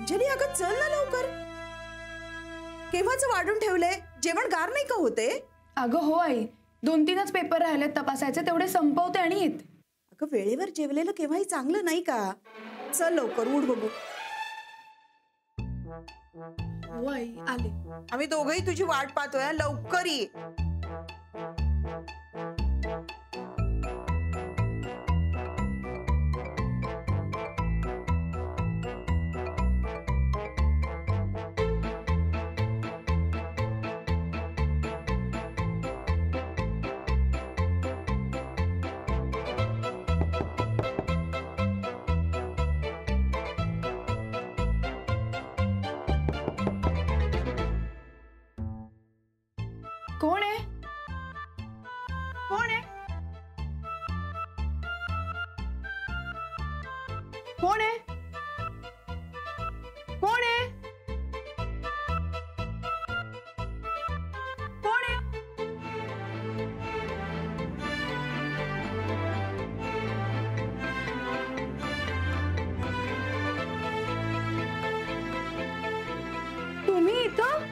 अंजली अगं चल ना लवकर. केव्हाच वाढून ठेवलंय, जेवण गार नाही का होते? अगं हो आई, 2-3च पेपर राहिलेत तपासायचे, तेवढे संपवते आणि येते. अगं वेळेवर जेवलेलं केव्हाही चांगलं नाही का? चल लवकर उठ बघू. हो आई आले. आम्ही दोघंही तुझी वाट पाहतोय, लवकर ये. कोण आहे? कोण आहे? कोण आहे? कोण आहे? कोण आहे? तुम्ही इथं?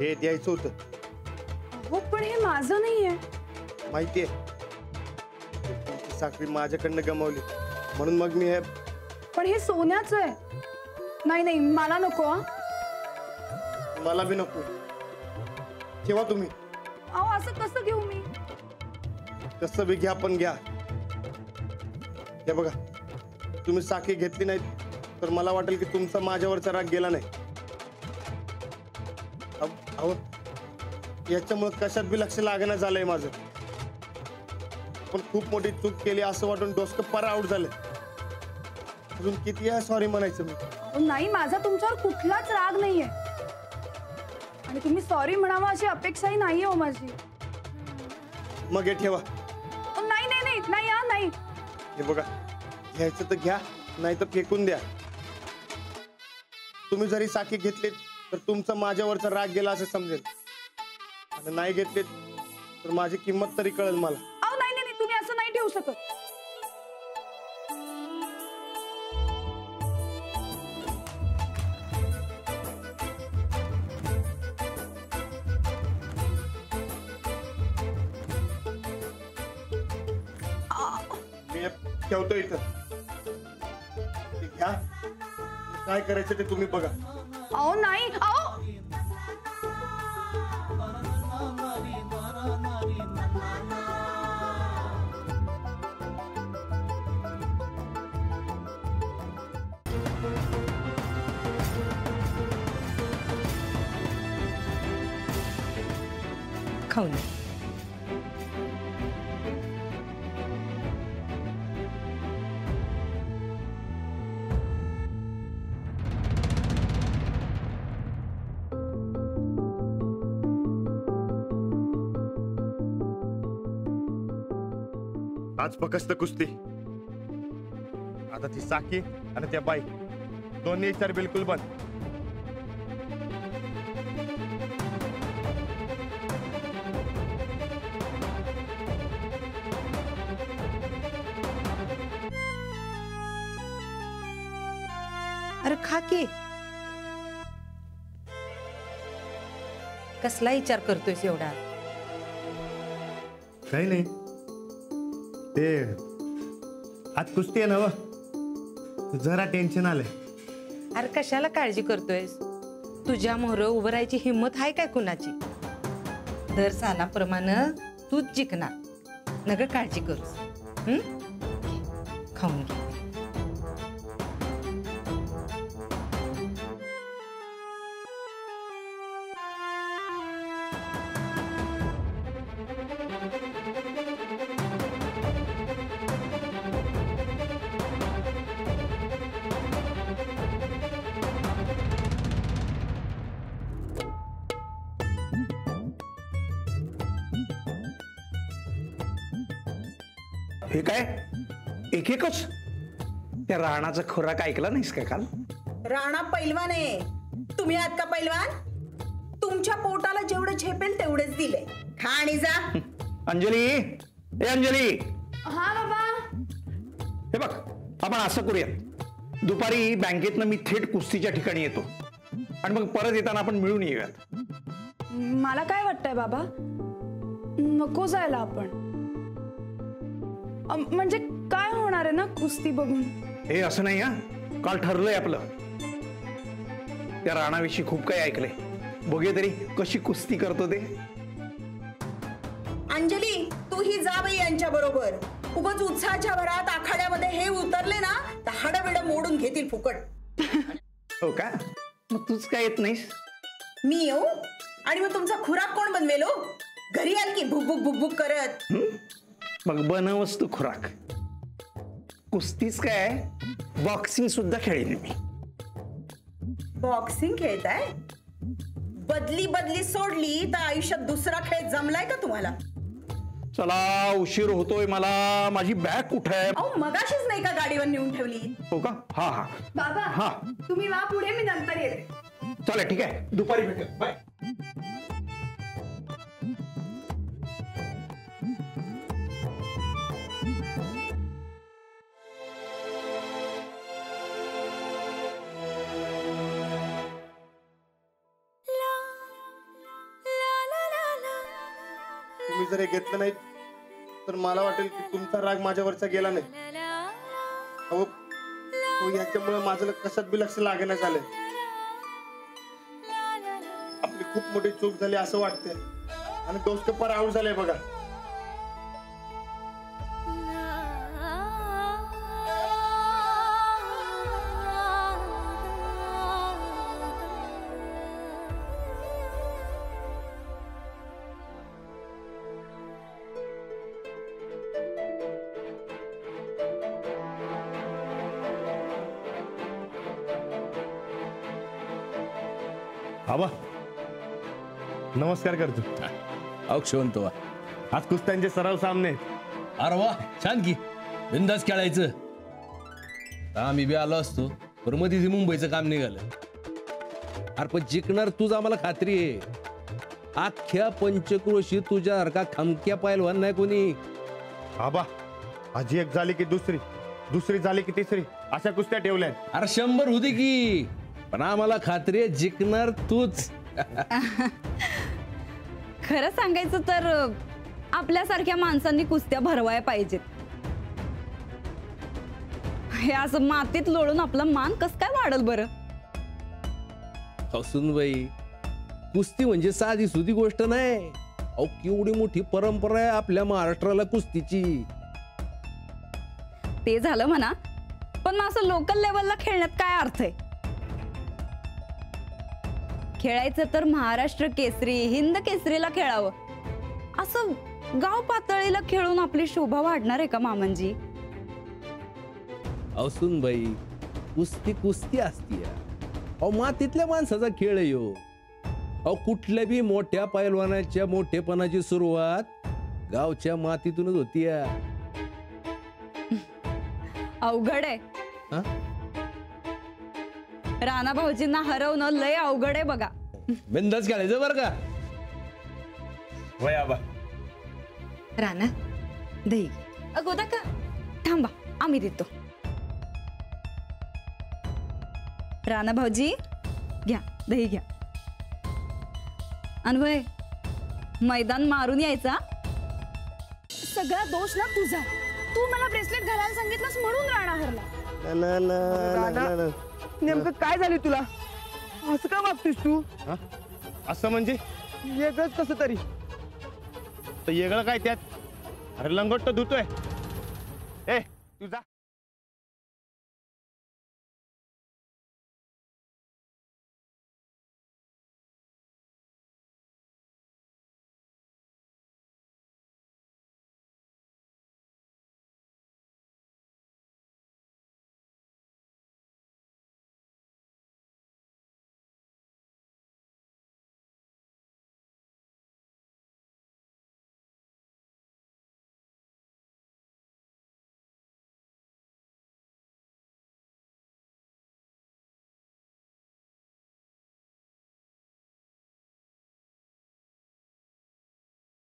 हे द्यायचं होतं. हो पण हे माझं नाहीये. माहितीये, साखरी माझ्याकडनं गमावली म्हणून मग मी हे. पण हे सोन्याचं आहे. नाही नाही मला नको. मला बी नको. ठेवा तुम्ही. अहो असं कसं घेऊ मी? कसं बी घ्या, पण घ्या. हे बघा, तुम्ही साखळी घेतली नाही तर मला वाटेल की तुमचा माझ्यावरचा राग गेला नाही. अहो याच्यामुळे कशात बी लक्ष लागणं झालंय माझं. पण खूप मोठी चूक केली असं वाटून डोसकं पार आउट झालं. अजून किती आहे सॉरी म्हणायचं मी? नाही माझा तुमच्यावर कुठलाच राग नाहीये आणि तुम्ही सॉरी म्हणावा अशी अपेक्षाही नाहीये हो माझी. मग हे ठेवा. नाही नाही नाही नाही नाही. हे बघा, घ्यायचं तर घ्या, नाही तर फेकून द्या. तुम्ही जरी साखी घेतलीत तर तुमचा माझ्यावरचा राग गेला असं समजेल, आणि नाही घेतलीत तर माझी किंमत तरी कळेल मला. अहो नाही नाही तुम्ही असं नाही ठेवू शकत. मी ठेवतो इथं. घ्या, काय करायचं ते तुम्ही बघा. अहो नाही. अहो खाऊन आज फक्त कुस्ती. आता ती साकी आणि त्या बाई दोन्ही तर बिलकुल बंद. अरे खा की. कसला विचार करतोयस एवढा? काही नाही, ते आज कुस्ती आहे ना, जरा टेन्शन आलंय. अरे कशाला काळजी करतोयस? तुझ्या मोहर उभं राहायची हिंमत आहे काय कुणाची? दर सालाप्रमाणे तूच जिंकणार. नग काळजी करूस. खाऊन घे. हे काय एक एकच? त्या राणाचा खुराक ऐकला नाहीस का काल? राणा पैलवान आहे. तुम्ही आहात का पैलवान? तुमच्या पोटाला जेवढं झेपेल तेवढेच दिले. खा आणि जा. अंजली, ए अंजली, हा बाबा. हे बघ, आपण असं करूया, दुपारी बँकेतनं मी थेट कुस्तीच्या ठिकाणी येतो आणि मग परत येताना आपण मिळून येऊयात. मला काय वाटतंय बाबा, नको जायला आपण. म्हणजे काय होणार आहे ना कुस्ती बघून? हे असं नाही हा, काल ठरलंय आपलं. त्या राणाविषयी खूप काही ऐकलंय, बघूया तरी कशी कुस्ती करतो ते. अंजली, तू ही जा बाई यांच्या बरोबर. उगाच उत्साहाच्या भरात आखाड्यामध्ये हे उतरले ना तर हाडबिड मोडून घेतील फुकट. हो का? मग तूच काय येत नाहीस? मी येऊ आणि मग तुमचा खुराक कोण बनवेल हो? घरी आल की भुक भुक भुक भुक करत. मग बनवस तू खुराक. कुस्तीच काय, बॉक्सिंग सुद्धा खेळेन मी. बॉक्सिंग खेळताय? बदली बदली सोडली तर आयुष्यात दुसरा खेळ जमलाय का तुम्हाला? चला, उशीर होतोय मला. माझी बॅग कुठे आहे? अहो मगाशीच नाही का गाडीवर नेऊन ठेवली? हो का? हा हा बाबा हा, तुम्ही वा पुढे, मी नंतर येते. चला ठीक आहे, दुपारी भेटू. बाय. तुम्ही जर हे घेतलं नाही तर मला वाटेल की तुमचा राग माझ्यावरचा गेला नाही. अहो, तो याच्यामुळे माझं कशात बी लक्ष लागेना झालंय. आपली खूप मोठी चूक झाली असं वाटतंय आणि दोस्त पर आउट झाले बघा. आबा नमस्कार करतो. अक्षवंत वा. आज कुस्त्यांचे सराव सामने. अरे वा, छान की. बिंदास खेळायचं. आम्ही बी आलो असतो, पण मध्ये मुंबईचं काम निघालं. अरे पण जिंकणार तूच, आम्हाला खात्री आहे. अख्ख्या पंचक्रोशी तुझ्यासारखा खमक्या पैलवान नाही कोणी. आबा, आजी एक झाली की दुसरी, दुसरी झाली की तिसरी, अशा कुस्त्या ठेवल्या. अरे 100 होती की, पण आम्हाला खात्री आहे जिंकणार तूच. खरं सांगायचं तर आपल्यासारख्या माणसांनी कुस्त्या भरवाया पाहिजेत. हे असं मातीत लोळून आपला मान कस काय वाढल बरं? हसून बाई, कुस्ती म्हणजे साधी सुधी गोष्ट नाही. अहो, केवढी मोठी परंपरा आहे आपल्या महाराष्ट्राला कुस्तीची. ते झालं म्हणा, पण मग असं लोकल लेवलला खेळण्यात काय अर्थ आहे? खेळायचं तर महाराष्ट्र केसरी, हिंद केसरीला खेळावं. असं गाव पातळीला खेळून आपली शोभा वाढणार आहे का मामनजी? असून बाई, कुस्ती कुस्ती असती. अहो, मातीतल्या माणसाचा खेळ आहे हो. अहो, कुठल्या बी मोठ्या पैलवानाच्या मोठेपणाची सुरुवात गावच्या मातीतूनच होती. अवघड आहे. राणा भाऊजींना हरवणं लय अवघड आहे बघा. बिंदास खेळायचं बरं का? वय आबा. राणा, दही. अगोदा का थांबा, आम्ही देतो. राणा भाऊजी घ्या, दही घ्या. अनवय, मैदान मारून यायचा. सगळा दोष ना तुझा. तू मला ब्रेसलेट घालायला सांगितलंस म्हणून राणा हरला. नेमकं काय झाले तुला? असं का वागतोस तू? असं म्हणजे वेगळंच कसं तरी. तर वेगळं काय त्यात? अरे लंगोट तर धुतोय. ए तुझा